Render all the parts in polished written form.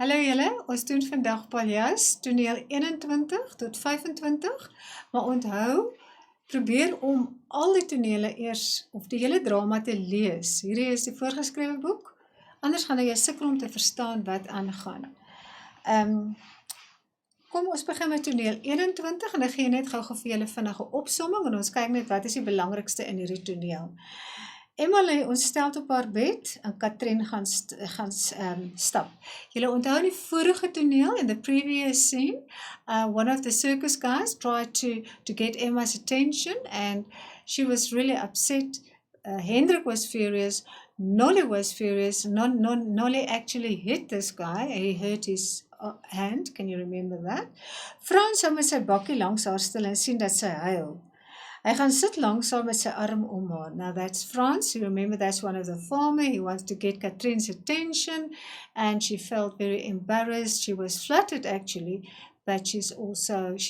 Hallo julle, ons doen vandag Paljas, toneel 21 tot 25, maar onthou, probeer om al die tonele eers, of die hele drama te lees. Hierdie is die voorgeskrewe boek, anders gaan jy sukkel om te verstaan wat aangaan. Kom ons begin met toneel 21 en ek gee net gou vir julle vinnige opsomming en ons kyk net wat is die belangrikste in hierdie toneel. Emma lê ontsteld op haar bed en Katrin gaan stap. Julle onthou die vorige toneel in the previous scene, one of the circus guys tried to get Emma's attention and she was really upset. Hendrik was furious, Nolly was furious. Nolly actually hit this guy, he hurt his hand, can you remember that? Frans hou met sy bakkie langs haar stil en sien dat sy huil. Hy gaan sit langsaam met sy arm om haar. Now that's Frans, you remember that's one of the farmer, he wants to get Katrin's attention and she felt very embarrassed, she was flattered actually, but she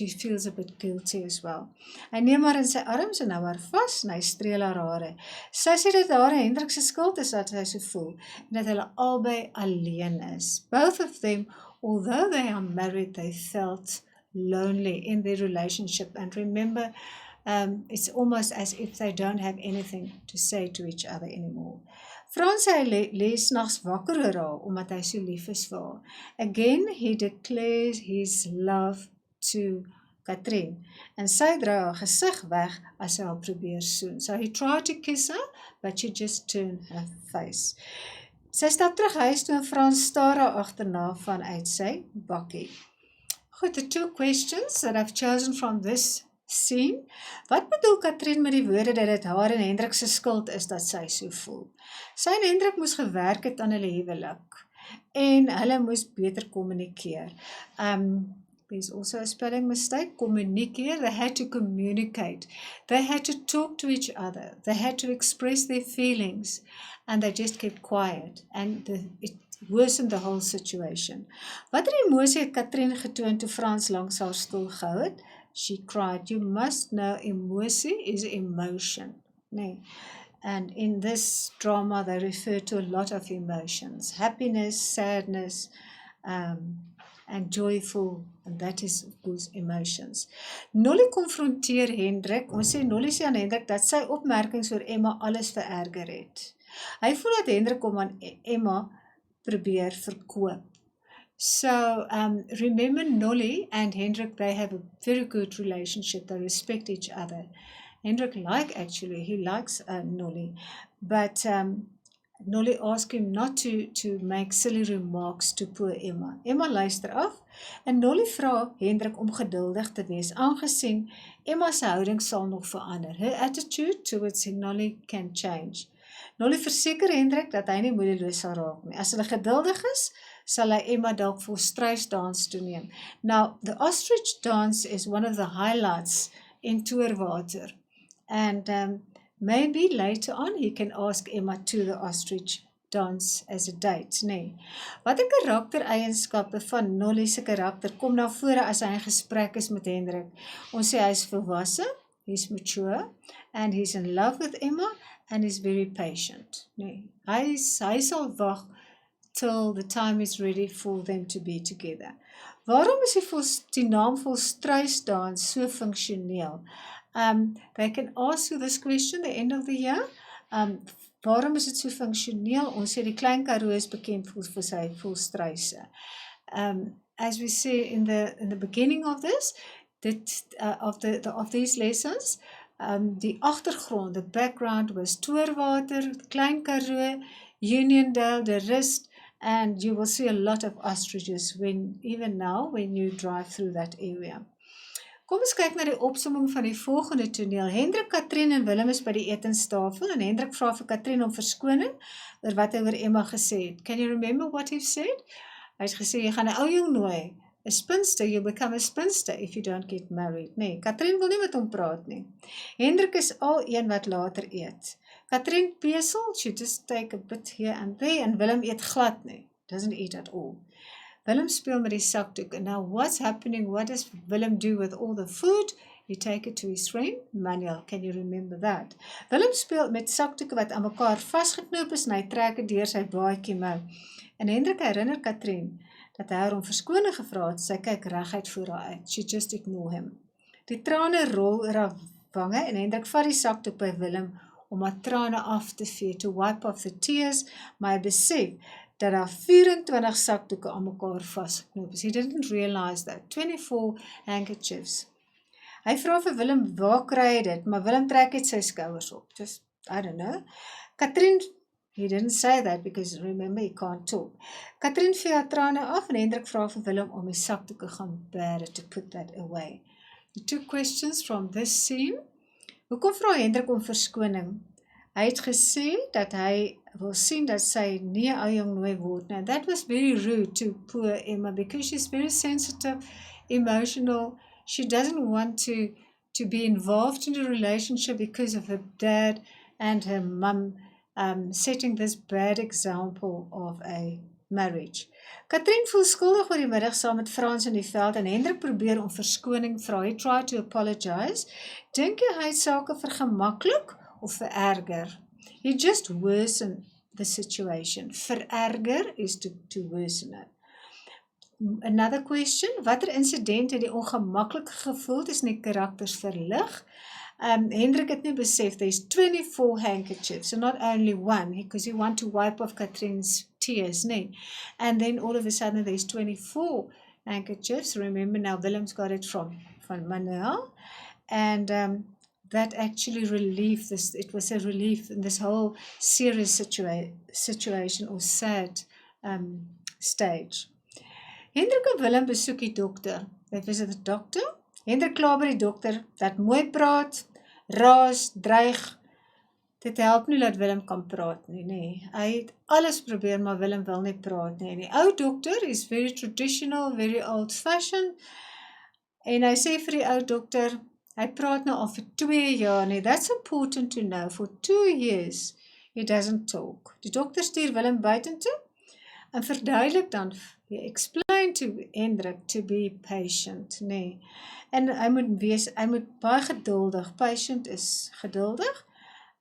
feels a bit guilty as well. Hy neem haar in sy arms en hou haar vas en hy streel haar hare. Sy sê dat haar Hendrik se skuld is dat hy so voel en dat hulle albei alleen is. Both of them, although they are married, they felt lonely in their relationship and remember, it's almost as if they don't have anything to say to each other anymore. Frans hy lees nags wakker oor haar, omdat hy so lief is vir haar. Again, he declares his love to Katrin. En sy draai haar gesig weg as hy haar probeer soen. So he tried to kiss her, but she just turned her face. Sy stap terug huis toe en Frans staar haar agterna vanuit sy bakkie. Goed, the two questions that I've chosen from this scene. Wat bedoel Katrin met die woorde dat dit haar en Hendrik se skuld is dat sy so voel? Sy en Hendrik moes gewerk het aan hulle huwelik en hulle moes beter kommunikeer. There's also a spelling mistake, communicate, they had to communicate, they had to talk to each other, they had to express their feelings and they just kept quiet and it worsened the whole situation. Watter emosie het Katrin getoon toe Frans langs haar stoel gehou het? She cried. You must know emosie is emotion. Nee. And in this drama they refer to a lot of emotions. Happiness, sadness, and joyful. And that is of course emotions. Nolly konfronteer Hendrik. Ons sê Nolly sê aan Hendrik dat sy opmerkings oor Emma alles vererger het. Hy voel dat Hendrik hom aan Emma probeer verkoop. So, remember Nolly and Hendrik, they have a very good relationship. They respect each other. Hendrik he likes Nolly. But Nolly asked him not to make silly remarks to poor Emma. Emma luister af en Nolly vra Hendrik om geduldig te wees, aangesien Emma se houding sal nog verander. Her attitude towards Nolly can change. Nolly verseker Hendrik dat hy nie moedeloos sal raak nie. As hulle geduldig is, sal hy Emma dalk vir struisdans toeneem. Now, the ostrich dance is one of the highlights in Toerwater. And maybe later on he can ask Emma to the ostrich dance as a date, nee. Wat 'n karaktereienskappe van Nolly se karakter kom na vore as hy in gesprek is met Hendrik? Ons sê hy is volwasse, he's mature, and he's in love with Emma, and he's very patient. Nee, hy sal wag till the time is ready for them to be together. Waarom is die naam volstruisdans so funksioneel? They can ask you this question at the end of the year. Waarom is dit so funksioneel? Ons sê die Klein Karoo is bekend vir sy volstruise. As we say in the beginning of this, of these lessons, die agtergrond, the background was Toerwater, Klein Karoo, Uniondale, the Rust, and you will see a lot of ostriches even now when you drive through that area. Kom ons kyk na die opsomming van die volgende toneel. Hendrik, Katrin en Willem is by die etenstafel en Hendrik vra vir Katrin om verskoning oor wat hy oor Emma gesê het. Can you remember what he said? Hy het gesê, jy gaan 'n ou jong nooi, a spinster, you become a spinster if you don't get married. Nee, Katrin wil nie met hom praat nie. Hendrik is al een wat later eet. Katrin pesel, she just take a bit here and there, and Willem eet glad nie, doesn't eat at all. Willem speel met die sakdoek, and now what's happening, what does Willem do with all the food? He take it to his friend, Manuel, can you remember that? Willem speel met sakdoeke wat aan mekaar vasgeknoop is, en hy trek het deur sy baadjie mou. En Hendrik herinner Katrin, dat hy haar om verskoning gevra het, sy kyk reguit voor haar uit. She just ignore him. Die trane rol oor haar wange en Hendrik vat die sakdoek by Willem om haar trane af te vee, to wipe off the tears, maar hy besef dat daar 24 sakdoeke aan mekaar vasgeknoop is. He didn't realize that. 24 handkerchiefs. Hy vra vir Willem, waar kry hy dit? Maar Willem trek het sy skouers op. Just, I don't know. Katrien, he didn't say that because remember he can't talk. Katrien vee haar trane af en Hendrik vra vir Willem om die sakdoeke gaan bære to put that away. The two questions from this scene. Hoekom vra Hendrik om verskoning? Hy het gesê dat hy wil sien dat sy nie 'n ou jong nooi word. Now that was very rude to poor Emma because she's very sensitive, emotional. She doesn't want to be involved in a relationship because of her dad and her mum setting this bad example of a marriage. Katrien voel skuldig oor die middag saam met Frans in die veld en Hendrik probeer om verskoning vra. He tried to apologize. Dink jy hy het sake vergemaklik of vererger? He just worsened the situation. Vererger is to worsen it. Another question, watter incident het die ongemaklike gevoel tussen die karakters verlig? Hendrik het nie besef, there's 24 handkerchiefs, so not only one, because he want to wipe off Katrien's tears, nee. And then all of a sudden there's 24 handkerchiefs. Remember now Willem's got it from Manuel. And that actually relieved this, it was a relief in this whole serious situation or sad stage. Hendrik en Willem besoek die dokter. They visit the doctor. Hendrik kla by die dokter dat mooi praat, raas, dreig. Dit help nie dat Willem kan praat nie, nee. Hy het alles probeer, maar Willem wil nie praat nie. En die ou dokter is very traditional, very old-fashioned. En hy sê vir die ou dokter, hy praat nou al vir 2 jaar nie. That's important to know. For 2 years, he doesn't talk. Die dokter stuur Willem buitentoe en verduidelik dan, he explained to Hendrik to be patient, nee. En hy moet baie geduldig, patient is geduldig.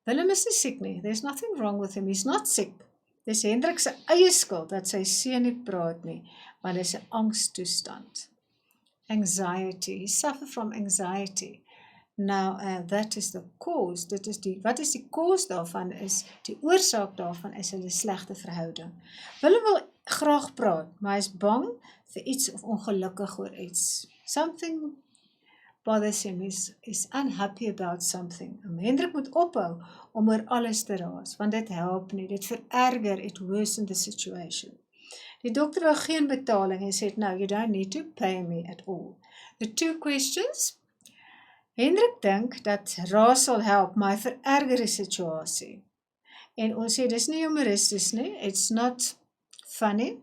Willem is nie siek nie, there's nothing wrong with him, he's not sick. Dis Hendrik se eie skuld dat sy seun nie praat nie, maar dis 'n angstoestand. Anxiety, he suffer from anxiety. Now, that is the cause, wat is die cause daarvan is, die oorsaak daarvan is hulle slegte verhouding. Willem wil graag praat, maar hy is bang vir iets of ongelukkig oor iets. Something bothers him, is unhappy about something. Hendrik moet ophou om oor alles te raas, want dit help nie, dit vererger, it worsens the situation. Die dokter wil geen betaling en sê, no, you don't need to pay me at all. The two questions, Hendrik dink dat raas sal help, maar hy vererger die situasie. En ons sê, dis nie humoristies nie, it's not funny,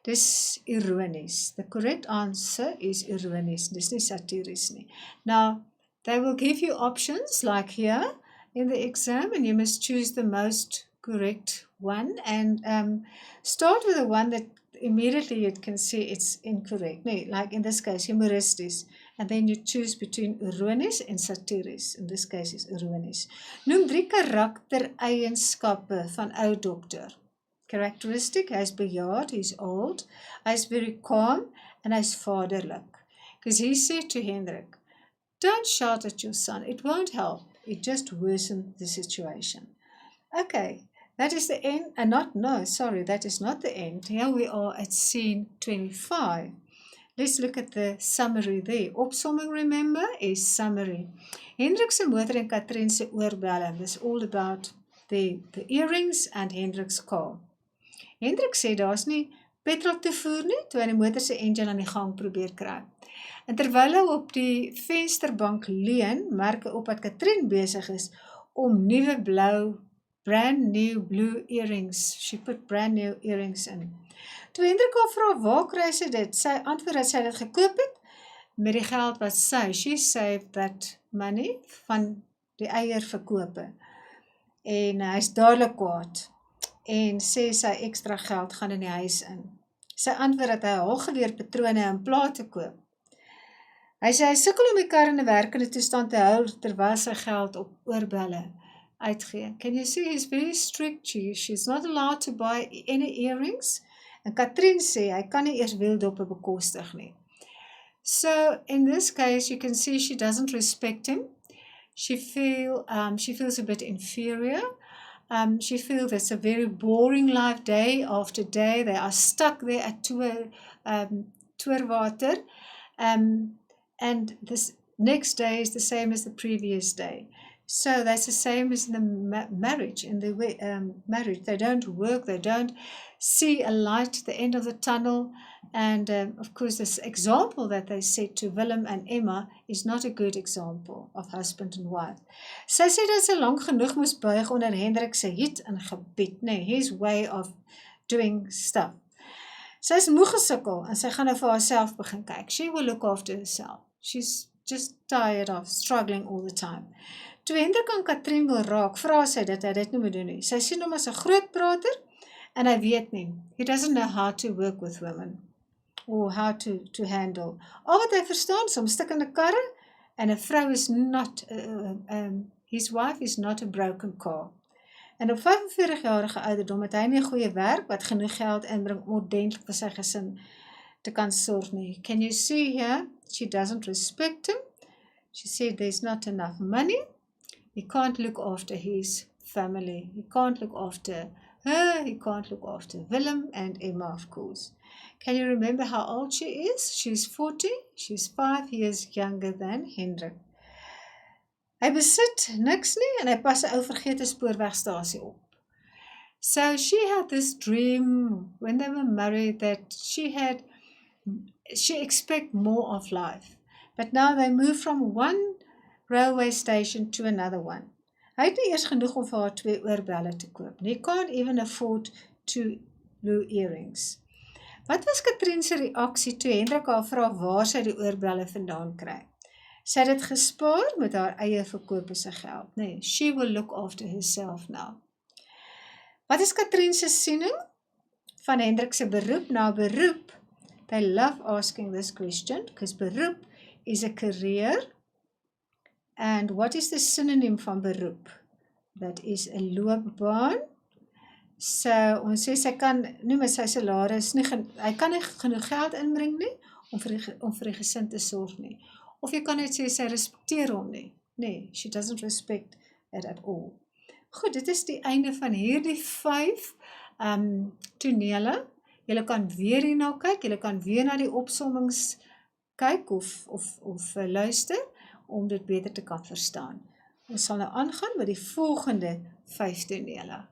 dis ironies. The correct answer is ironies, dis nie satiries nie. Now, they will give you options like here in the exam and you must choose the most correct one and start with the one that immediately you can see it's incorrect. Nee, like in this case, humoristies. And then you choose between ironies and satiries. In this case is ironies. Noem 3 karaktereienskappe van ou dokter. Characteristic, hy is bejaard, he is old, hy is very calm, and hy is vaderlik. Because he said to Hendrik, don't shout at your son, it won't help, it just worsens the situation. Okay, that is the end, and that is not the end. Here we are at scene 25. Let's look at the summary there. Opsomming, remember, is summary. Hendrik se motor en Katrien se oorbelle, is all about the earrings and Hendrik's car. Hendrik sê, daar is nie petrol te voer nie, toe hy die motor se engine aan die gang probeer kry. En terwyl hy op die vensterbank leun, merk hy op dat Katrien besig is om brand new blue earrings. She put brand new earrings in. Toe Hendrik haar vra, waar kry sy dit? Sy antwoord dat sy dit gekoop het, met die geld wat she saved that money, van die eierverkope. En hy is dadelik kwaad, en sê sy ekstra geld gaan in die huis in. Sy antwoord dat hy haalgeweerpatrone en plate koop. Hy sê hy sukkel om die kar in 'n werkende toestand te hou, terwyl sy geld op oorbelle uitgee. Can you see, he's very strict, she's not allowed to buy any earrings, En Katrin sê, hy kan nie eers wieldoppe bekostig nie. So, in this case, you can see she doesn't respect him. She feels a bit inferior. She feels it's a very boring life day after day. They are stuck there at Tweewater. And this next day is the same as the previous day. So that's the same as in the marriage. In the marriage, they don't work, they don't see a light at the end of the tunnel. And of course, this example that they set to Willem and Emma is not a good example of husband and wife. Sy sê dat sy lank genoeg moes buig onder Hendrik se hiet en gebied, his way of doing stuff. Sy is moeg gesukkel en sy gaan nou vir haarself begin kyk. She will look after herself. She's just tired of struggling all the time. Toe Hendrik aan Katrin wil raak, vra sy dat hy dit nie moet doen nie. Sy sien hom as 'n groot prater en hy weet nie. He doesn't know how to work with women or how to handle. Al wat hy verstaan is om stikkende karre en 'n vrou is not, his wife is not a broken car. En op 45-jarige ouderdom het hy nie 'n goeie werk wat genoeg geld inbring om ordentlik vir sy gesin te kan sorg nie. Can you see here? She doesn't respect him. She said there's not enough money. He can't look after his family. He can't look after her. He can't look after Willem and Emma, of course. Can you remember how old she is? She's 40. She's 5 years younger than Hendrik. Hy besit niks nie en hy pas 'n ou vergete spoorwegstasie op. So she had this dream when they were married that she expect more of life. But now they move from one railway station to another one. Hy het nie eers genoeg om vir haar 2 oorbelle te koop. He can't even afford 2 blue earrings. Wat was Katrin se reaksie toe Hendrik haar vra waar sy die oorbelle vandaan kry? Sy het dit gespaar met haar eie verkope se geld. She will look after herself now. Wat is Katrin se siening van Hendrik se beroep? Beroep, they love asking this question, because beroep is a career. And what is the synonym van beroep? That is 'n loopbaan. So, ons sê sy kan nie met sy salaris hy kan nie genoeg geld inbring nie om vir die gesin te sorg nie. Of jy kan net sê sy respekteer hom nie. She doesn't respect it at all. Goed, dit is die einde van hierdie 5 tonele. Julle kan weer hierna kyk, julle kan weer na die opsommings kyk of luister om dit beter te kan verstaan. Ons sal nou aangaan met die volgende 5 tonele.